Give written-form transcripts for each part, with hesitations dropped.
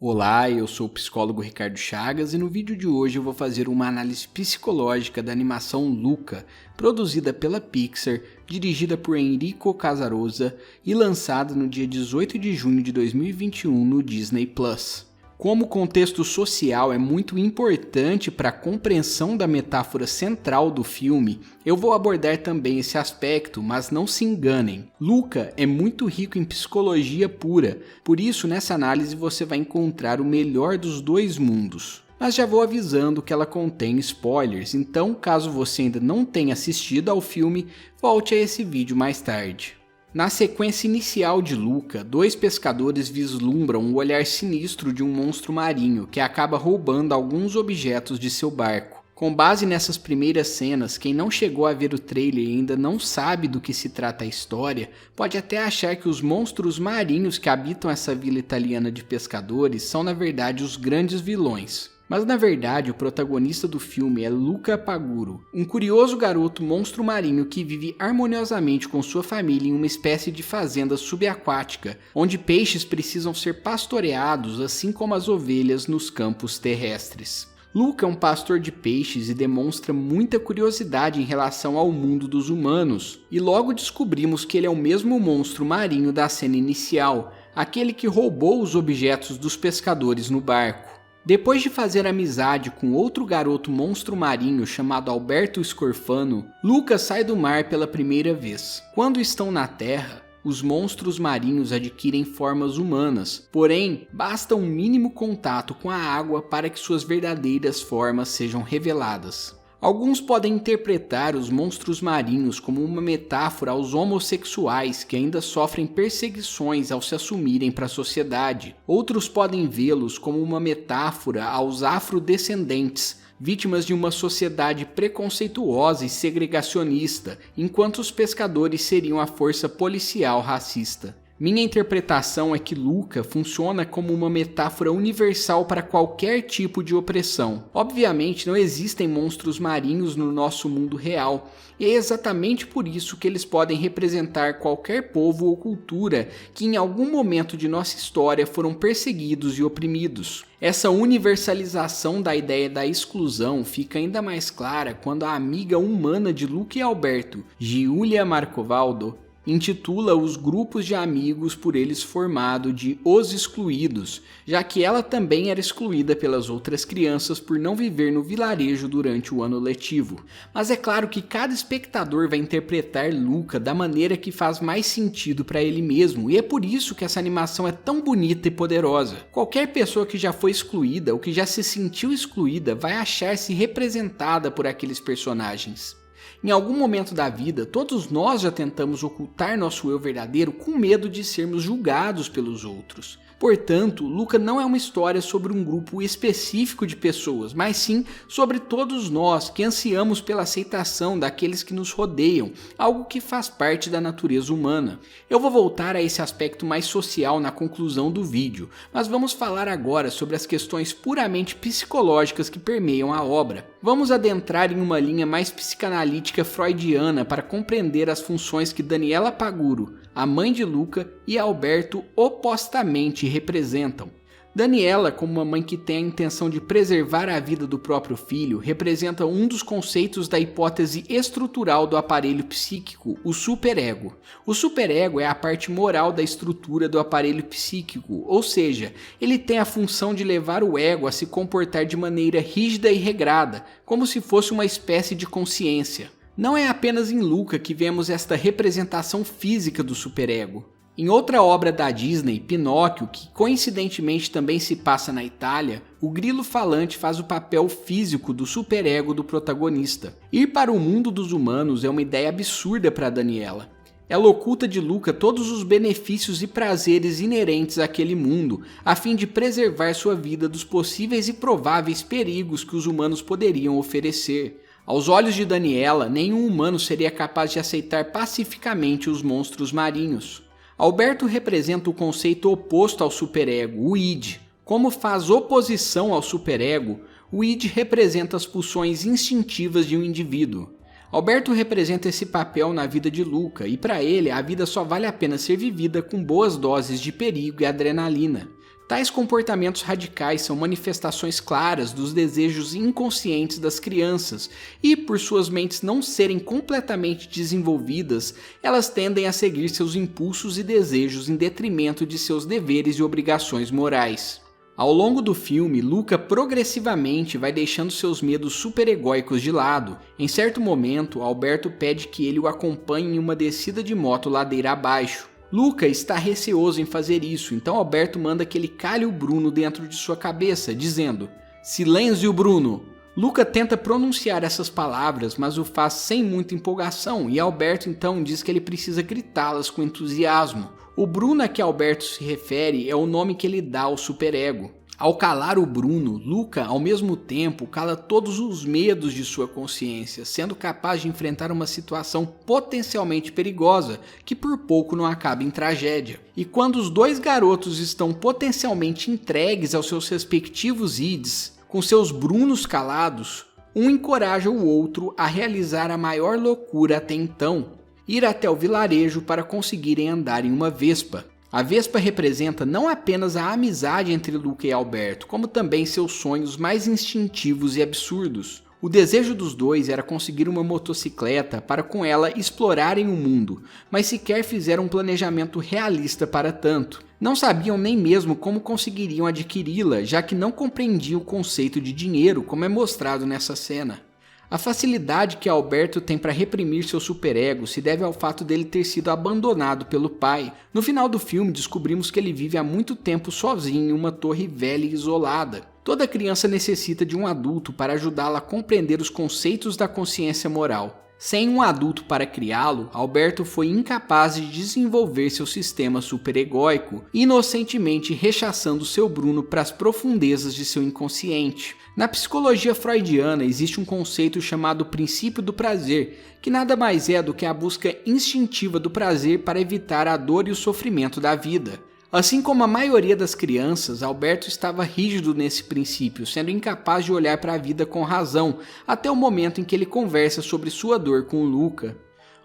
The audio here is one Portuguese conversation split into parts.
Olá, eu sou o psicólogo Ricardo Chagas e no vídeo de hoje eu vou fazer uma análise psicológica da animação Luca, produzida pela Pixar, dirigida por Enrico Casarosa e lançada no dia 18 de junho de 2021 no Disney+. Como o contexto social é muito importante para a compreensão da metáfora central do filme, eu vou abordar também esse aspecto, mas não se enganem. Luca é muito rico em psicologia pura, por isso nessa análise você vai encontrar o melhor dos dois mundos. Mas já vou avisando que ela contém spoilers, então caso você ainda não tenha assistido ao filme, volte a esse vídeo mais tarde. Na sequência inicial de Luca, dois pescadores vislumbram o olhar sinistro de um monstro marinho que acaba roubando alguns objetos de seu barco. Com base nessas primeiras cenas, quem não chegou a ver o trailer e ainda não sabe do que se trata a história, pode até achar que os monstros marinhos que habitam essa vila italiana de pescadores são na verdade os grandes vilões. Mas na verdade o protagonista do filme é Luca Paguro, um curioso garoto monstro marinho que vive harmoniosamente com sua família em uma espécie de fazenda subaquática, onde peixes precisam ser pastoreados assim como as ovelhas nos campos terrestres. Luca é um pastor de peixes e demonstra muita curiosidade em relação ao mundo dos humanos, e logo descobrimos que ele é o mesmo monstro marinho da cena inicial, aquele que roubou os objetos dos pescadores no barco. Depois de fazer amizade com outro garoto monstro marinho chamado Alberto Scorfano, Luca sai do mar pela primeira vez. Quando estão na terra, os monstros marinhos adquirem formas humanas, porém, basta um mínimo contato com a água para que suas verdadeiras formas sejam reveladas. Alguns podem interpretar os monstros marinhos como uma metáfora aos homossexuais que ainda sofrem perseguições ao se assumirem para a sociedade. Outros podem vê-los como uma metáfora aos afrodescendentes, vítimas de uma sociedade preconceituosa e segregacionista, enquanto os pescadores seriam a força policial racista. Minha interpretação é que Luca funciona como uma metáfora universal para qualquer tipo de opressão. Obviamente não existem monstros marinhos no nosso mundo real, e é exatamente por isso que eles podem representar qualquer povo ou cultura que em algum momento de nossa história foram perseguidos e oprimidos. Essa universalização da ideia da exclusão fica ainda mais clara quando a amiga humana de Luca e Alberto, Giulia Marcovaldo, intitula os grupos de amigos por eles formado de Os Excluídos, já que ela também era excluída pelas outras crianças por não viver no vilarejo durante o ano letivo. Mas é claro que cada espectador vai interpretar Luca da maneira que faz mais sentido para ele mesmo, e é por isso que essa animação é tão bonita e poderosa. Qualquer pessoa que já foi excluída ou que já se sentiu excluída vai achar-se representada por aqueles personagens. Em algum momento da vida, todos nós já tentamos ocultar nosso eu verdadeiro com medo de sermos julgados pelos outros. Portanto, Luca não é uma história sobre um grupo específico de pessoas, mas sim sobre todos nós que ansiamos pela aceitação daqueles que nos rodeiam, algo que faz parte da natureza humana. Eu vou voltar a esse aspecto mais social na conclusão do vídeo, mas vamos falar agora sobre as questões puramente psicológicas que permeiam a obra. Vamos adentrar em uma linha mais psicanalítica freudiana para compreender as funções que Daniela Paguro, a mãe de Luca, e Alberto opostamente representam. Daniela, como uma mãe que tem a intenção de preservar a vida do próprio filho, representa um dos conceitos da hipótese estrutural do aparelho psíquico, o superego. O superego é a parte moral da estrutura do aparelho psíquico, ou seja, ele tem a função de levar o ego a se comportar de maneira rígida e regrada, como se fosse uma espécie de consciência. Não é apenas em Luca que vemos esta representação física do superego. Em outra obra da Disney, Pinóquio, que coincidentemente também se passa na Itália, o grilo falante faz o papel físico do superego do protagonista. Ir para o mundo dos humanos é uma ideia absurda para Daniela. Ela oculta de Luca todos os benefícios e prazeres inerentes àquele mundo, a fim de preservar sua vida dos possíveis e prováveis perigos que os humanos poderiam oferecer. Aos olhos de Daniela, nenhum humano seria capaz de aceitar pacificamente os monstros marinhos. Alberto representa o conceito oposto ao superego, o id. Como faz oposição ao superego, o id representa as pulsões instintivas de um indivíduo. Alberto representa esse papel na vida de Luca, e para ele a vida só vale a pena ser vivida com boas doses de perigo e adrenalina. Tais comportamentos radicais são manifestações claras dos desejos inconscientes das crianças e, por suas mentes não serem completamente desenvolvidas, elas tendem a seguir seus impulsos e desejos em detrimento de seus deveres e obrigações morais. Ao longo do filme, Luca progressivamente vai deixando seus medos superegóicos de lado. Em certo momento, Alberto pede que ele o acompanhe em uma descida de moto ladeira abaixo. Luca está receoso em fazer isso, então Alberto manda que ele cale o Bruno dentro de sua cabeça, dizendo: "Silêncio, Bruno!" Luca tenta pronunciar essas palavras, mas o faz sem muita empolgação, e Alberto então diz que ele precisa gritá-las com entusiasmo. O Bruno a que Alberto se refere é o nome que ele dá ao superego. Ao calar o Bruno, Luca, ao mesmo tempo, cala todos os medos de sua consciência, sendo capaz de enfrentar uma situação potencialmente perigosa, que por pouco não acaba em tragédia. E quando os dois garotos estão potencialmente entregues aos seus respectivos ids, com seus Brunos calados, um encoraja o outro a realizar a maior loucura até então: ir até o vilarejo para conseguirem andar em uma Vespa. A Vespa representa não apenas a amizade entre Luca e Alberto, como também seus sonhos mais instintivos e absurdos. O desejo dos dois era conseguir uma motocicleta para com ela explorarem o mundo, mas sequer fizeram um planejamento realista para tanto. Não sabiam nem mesmo como conseguiriam adquiri-la, já que não compreendiam o conceito de dinheiro, como é mostrado nessa cena. A facilidade que Alberto tem para reprimir seu superego se deve ao fato dele ter sido abandonado pelo pai. No final do filme, descobrimos que ele vive há muito tempo sozinho em uma torre velha e isolada. Toda criança necessita de um adulto para ajudá-la a compreender os conceitos da consciência moral. Sem um adulto para criá-lo, Alberto foi incapaz de desenvolver seu sistema superegóico, inocentemente rechaçando seu Bruno para as profundezas de seu inconsciente. Na psicologia freudiana existe um conceito chamado princípio do prazer, que nada mais é do que a busca instintiva do prazer para evitar a dor e o sofrimento da vida. Assim como a maioria das crianças, Alberto estava rígido nesse princípio, sendo incapaz de olhar para a vida com razão, até o momento em que ele conversa sobre sua dor com o Luca.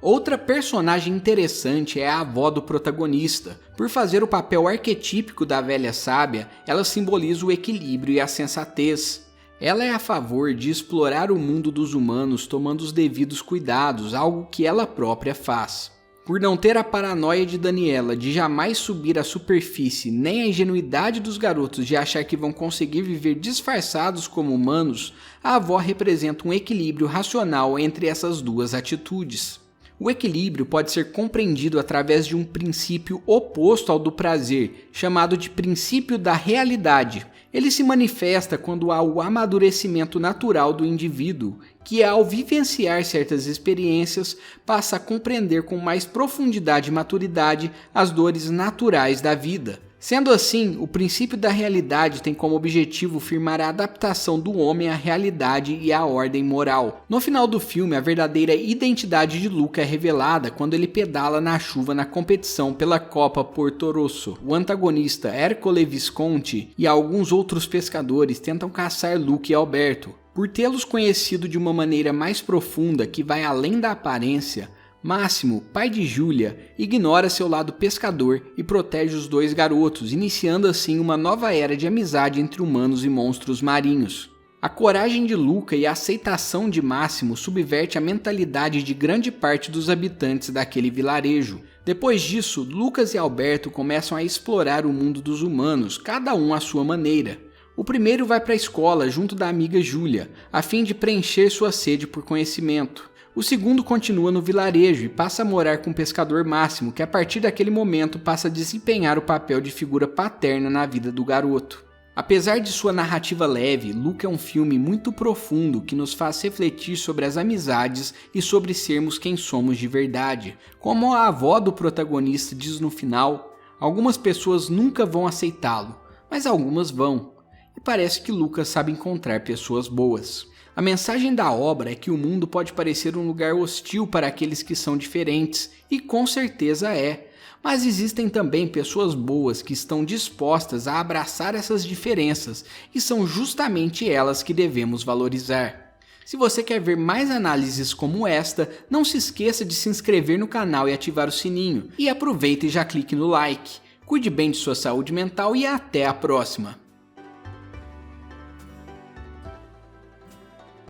Outra personagem interessante é a avó do protagonista. Por fazer o papel arquetípico da velha sábia, ela simboliza o equilíbrio e a sensatez. Ela é a favor de explorar o mundo dos humanos tomando os devidos cuidados, algo que ela própria faz. Por não ter a paranoia de Daniela de jamais subir à superfície, nem a ingenuidade dos garotos de achar que vão conseguir viver disfarçados como humanos, a avó representa um equilíbrio racional entre essas duas atitudes. O equilíbrio pode ser compreendido através de um princípio oposto ao do prazer, chamado de princípio da realidade. Ele se manifesta quando há o amadurecimento natural do indivíduo, que ao vivenciar certas experiências passa a compreender com mais profundidade e maturidade as dores naturais da vida. Sendo assim, o princípio da realidade tem como objetivo firmar a adaptação do homem à realidade e à ordem moral. No final do filme, a verdadeira identidade de Luca é revelada quando ele pedala na chuva na competição pela Copa Porto Rosso. O antagonista Ercole Visconti e alguns outros pescadores tentam caçar Luca e Alberto. Por tê-los conhecido de uma maneira mais profunda que vai além da aparência, Máximo, pai de Júlia, ignora seu lado pescador e protege os dois garotos, iniciando assim uma nova era de amizade entre humanos e monstros marinhos. A coragem de Luca e a aceitação de Máximo subverte a mentalidade de grande parte dos habitantes daquele vilarejo. Depois disso, Lucas e Alberto começam a explorar o mundo dos humanos, cada um à sua maneira. O primeiro vai para a escola junto da amiga Júlia, a fim de preencher sua sede por conhecimento. O segundo continua no vilarejo e passa a morar com o pescador Máximo, que a partir daquele momento passa a desempenhar o papel de figura paterna na vida do garoto. Apesar de sua narrativa leve, Luca é um filme muito profundo que nos faz refletir sobre as amizades e sobre sermos quem somos de verdade. Como a avó do protagonista diz no final, algumas pessoas nunca vão aceitá-lo, mas algumas vão. E parece que Luca sabe encontrar pessoas boas. A mensagem da obra é que o mundo pode parecer um lugar hostil para aqueles que são diferentes, e com certeza é. Mas existem também pessoas boas que estão dispostas a abraçar essas diferenças, e são justamente elas que devemos valorizar. Se você quer ver mais análises como esta, não se esqueça de se inscrever no canal e ativar o sininho. E aproveita e já clique no like. Cuide bem de sua saúde mental e até a próxima!